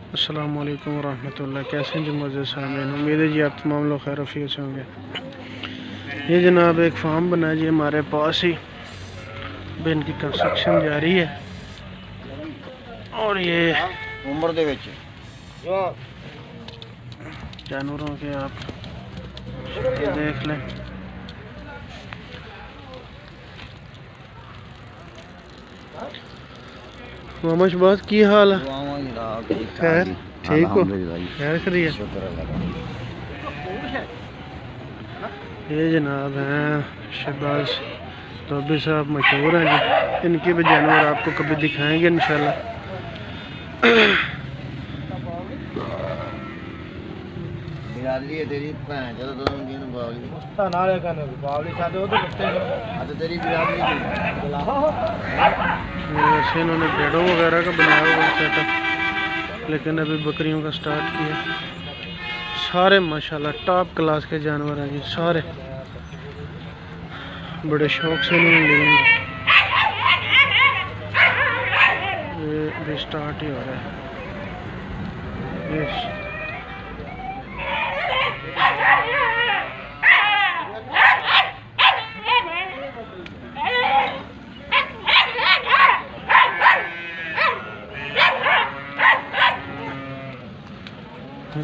अस्सलाम वालेकुम वरहमतुल्लाह। कैसे हैं जी मुअज़्ज़ज़ सामीन, उम्मीद है जी आप तमाम लोग खैर आफियत से होंगे। ये जनाब एक फार्म बना जी हमारे पास ही, अभी इनकी कंस्ट्रक्शन जारी है और ये उम्र दे विच जानवरों के आप ये देख लें। मोहम्मद शहबाज की हाल है? खैर ठीक हो? खैर खैरियत। ये जनाब हैं शहबाज तौबी साहब, मशहूर हैं जी। इनके भी जानवर आपको कभी दिखाएंगे इंशाल्लाह। तेरी भैन चलो दोनों दिन बावली उसका नाले का नहीं बावली चाहते हो तो कुत्ते हो। आज तेरी बिरादरी थी वैसे इन्होंने भेड़ों वगैरह का बनाया हुआ सेटअप, लेकिन अभी बकरियों का स्टार्ट किया। सारे माशाल्लाह टॉप क्लास के जानवर हैं जी, सारे बड़े शौक से इन्होंने लिए हैं। ये अभी स्टार्ट ही हो रहा है। ये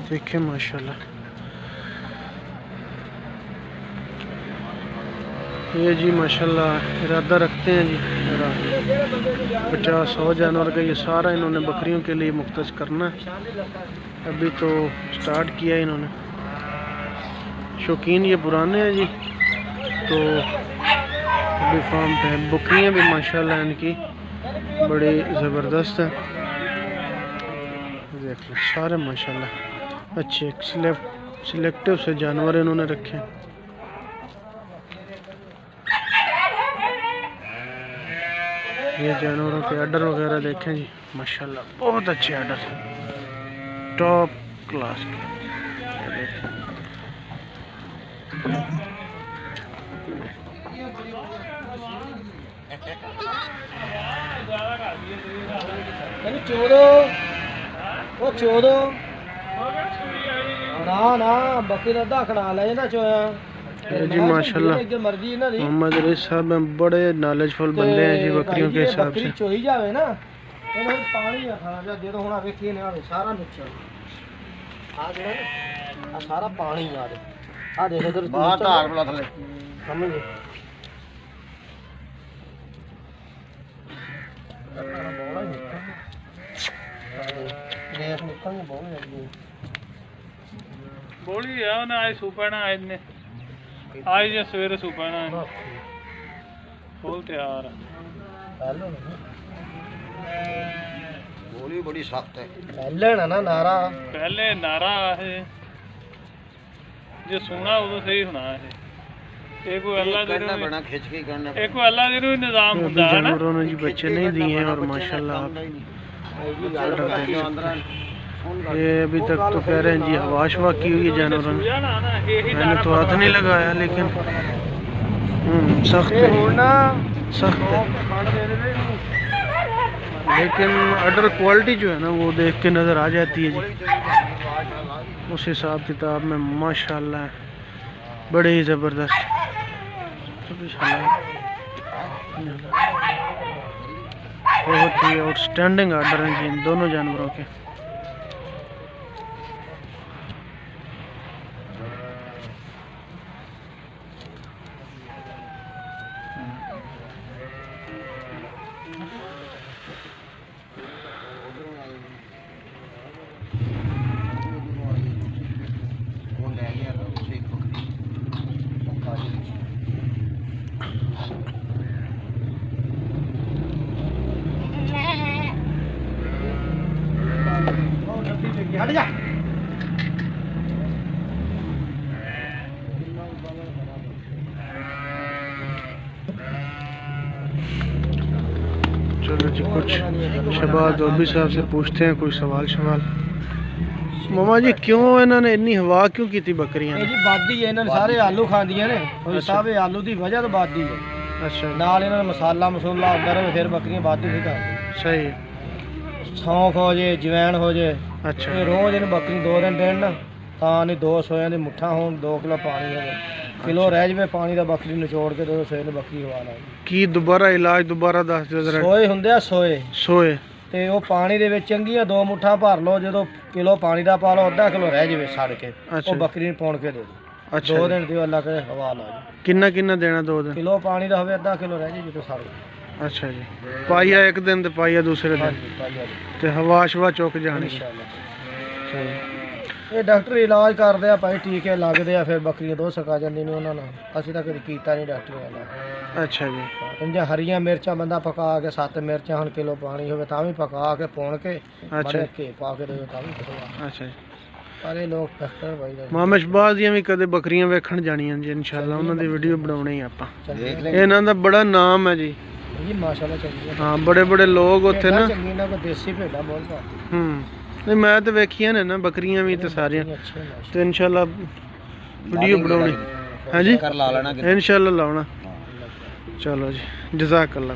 देखिए माशाल्लाह, ये जी माशाल्लाह इरादा रखते हैं जी 50-100 जानवर का ये सारा इन्होंने बकरियों के लिए मुख्तस करना है। अभी तो स्टार्ट किया इन्होंने। शौकीन ये पुराने हैं जी, तो अभी फार्म पे बकरियाँ भी माशाल्लाह इनकी बड़ी ज़बरदस्त हैं। देख लो सारे माशाल्लाह अच्छे सिलेक्टिव से जानवर इन्होंने रखे हैं। ये जानवरों के आर्डर वगैरह देखें जी, माशाल्लाह बहुत अच्छे आर्डर हैं, टॉप क्लास के। चोदो वो चोदो ना ना बकरी अद्धा खड़ा ले ना चोया जी माशाल्लाह मोहम्मद रईस साहब बड़े नॉलेजफुल बंदे हैं जी बकरियों के हिसाब से। चोई जावे ना पानी खाना जा दे दो हुन वेखिए ना सारा नीचे आ गया आ सारा पानी आ देखो इधर बाहर धार बला थले समझ बोली है उन्हें आज सुपना आज ने आज या सवेरे सुपना फुल तैयार है। बोली बड़ी सख्त है पहले ना नारा पहले नारा है जो सुना उदो सही सुना है। एक कोई अल्लाह दे करना बड़ा खिंच के करना एक कोई अल्लाह दे निजाम अभी होता है ना। जानवरों ने जी बच्चे नहीं दिए हैं और माशाल्लाह आप ये अभी तक तो कह रहे हैं जी हवा शवा की हुई है जानवरों ने। मैंने तो हाथ नहीं लगाया, लेकिन सख्त है, सख्त है। लेकिन अडर क्वालिटी जो है ना वो देख के नज़र आ जाती है जी। उस हिसाब किताब में माशाल्लाह बड़े ही ज़बरदस्त बहुत ही आउटस्टैंडिंग आर्डर हैं जी इन दोनों जानवरों के। हट जा चलो जी कुछ शहबाज तौबी साहब से पूछते हैं कोई सवाल शवाल। मामा जी क्यों इन्होंने इन्नी हवा क्यों की थी बकरियां ने? जी बादी है इन्होंने सारे आलू खांदियां ने और सब आलू की वजह तो बादी है। अच्छा नाल इन्होंने मसाला मसूला अंदर फिर बकरियां बादी नहीं खाती। सही है। ਸੌਂਫ ਹੋ ਜੇ ਜਵੈਣ ਹੋ ਜੇ ਅੱਛਾ ਇਹ ਰੋਜ਼ ਇਹਨੂੰ ਬੱਕਰੀ 2 ਦਿਨ ਦੇਣ ਨਾ ਤਾਂ ਨਹੀਂ 2 ਸੋਇਆਂ ਦੀ ਮੁੱਠਾ ਹੋਣ 2 ਕਿਲੋ ਪਾਣੀ ਹੋਵੇ ਕਿਲੋ ਰਹਿ ਜਵੇ ਪਾਣੀ ਦਾ ਬੱਕਰੀ ਨਿਚੋੜ ਕੇ 2 ਸੋਏ ਨੂੰ ਬੱਕਰੀ ਹਵਾ ਲਾ ਕੀ ਦੁਬਾਰਾ ਇਲਾਜ ਦੁਬਾਰਾ ਦੱਸ ਦਿਓ ਜ਼ਰਾ ਸੋਏ ਹੁੰਦੇ ਆ ਸੋਏ ਸੋਏ ਤੇ ਉਹ ਪਾਣੀ ਦੇ ਵਿੱਚ ਚੰਗੀਆਂ 2 ਮੁੱਠਾਂ ਭਰ ਲਓ ਜਦੋਂ ਕਿਲੋ ਪਾਣੀ ਦਾ ਪਾ ਲਓ ਅੱਧਾ ਕਿਲੋ ਰਹਿ ਜਵੇ ਸੜ ਕੇ ਅੱਛਾ ਉਹ ਬੱਕਰੀ ਨੂੰ ਪਾਉਣ ਕੇ ਦੇ ਦਿਓ ਅੱਛਾ 2 ਜੀ। ਦਿਨ ਦਿਓ ਅੱਲਾ ਕਰੇ ਹਵਾ ਲਾ ਜੀ ਕਿੰਨਾ ਕਿੰਨਾ ਦੇਣਾ 2 ਦਿਨ ਕਿਲੋ ਪਾਣੀ ਦਾ ਹੋਵੇ ਅੱਧਾ ਕਿਲੋ ਰਹਿ ਜੇ ਜਦੋਂ ਸੜ ਗਿਆ ਅੱਛਾ ਜੀ ਪਾਈਆ ਇੱਕ ਦਿਨ ਤੇ ਪਾਈਆ ਦੂਸਰੇ ਦਿਨ ਹਾਂਜੀ ਪਾਈਆ ਜੀ ਤੇ ਹਵਾ ਸ਼ਵਾ ਚੁੱਕ ਜਾਣੀ ਇਨਸ਼ਾਅੱਲਾ ਇਹ ਡਾਕਟਰ ਇਲਾਜ ਕਰਦੇ ਆ ਭਾਈ ਟੀਕੇ ਲੱਗਦੇ ਆ ਫਿਰ ਬੱਕਰੀਆਂ 2 ਸਕਾ ਜਾਂਦੀਆਂ ਨੇ ਉਹਨਾਂ ਨਾਲ ਅਸੀਂ ਤਾਂ ਕਦੇ ਕੀਤਾ ਨਹੀਂ ਡਾਕਟਰ ਵਾਲਾ ਅੱਛਾ ਜੀ ਇੰਜਾ ਹਰੀਆਂ ਮਿਰਚਾਂ ਬੰਦਾ ਪਕਾ ਕੇ 7 ਮਿਰਚਾਂ ਹੁਣ ਕਿਲੋ ਪਾਣੀ ਹੋਵੇ ਤਾਂ ਵੀ ਪਕਾ ਕੇ ਪੌਣ ਕੇ ਮਾੜੇ ਘੇ ਪਾ ਕੇ ਦੇ ਤਾਂ ਵੀ ਪਕਵਾ ਅੱਛਾ ਜੀ ਪਰ ਇਹ ਲੋਕ ਡਾਕਟਰ ਭਾਈ ਦਾ ਮਾਮਾ ਸ਼ਬਾਜ਼ ਦੀਆਂ ਵੀ ਕਦੇ ਬੱਕਰੀਆਂ ਵੇਖਣ ਜਾਣੀਆਂ ਜੀ ਇਨਸ਼ਾਅੱਲਾ ਉਹਨਾਂ ਦੀ ਵੀਡੀਓ ਬਣਾਉਣੀ ਆਪਾਂ ਦੇਖ ਲੈ ਇਹਨਾਂ ਦਾ ਬੜਾ ਨਾਮ ਹੈ ਜੀ ਜੀ ਮਾਸ਼ਾਅੱਲਾ ਚੰਗੀ ਹੈ ਹਾਂ ਬੜੇ ਬੜੇ ਲੋਕ ਉੱਥੇ ਨਾ ਚੰਗੀ ਨਾ ਕੋ ਦੇਸੀ ਭੇਡਾਂ ਬਹੁਤ ਪਾਤੀ ਹੂੰ ਨਹੀਂ ਮੈਂ ਤਾਂ ਵੇਖੀਆਂ ਨੇ ਨਾ ਬੱਕਰੀਆਂ ਵੀ ਤੇ ਸਾਰੀਆਂ ਅੱਛੇ ਮਾਸ਼ਾਅੱਲਾ ਤੇ ਇਨਸ਼ਾਅੱਲਾ ਵੀਡੀਓ ਬਣਾਉਣੀ ਹਾਂਜੀ ਕਰ ਲਾ ਲੈਣਾ ਇਨਸ਼ਾਅੱਲਾ ਲਾਉਣਾ ਚਲੋ ਜੀ ਜਜ਼ਾਕ ਅੱਲਾਹ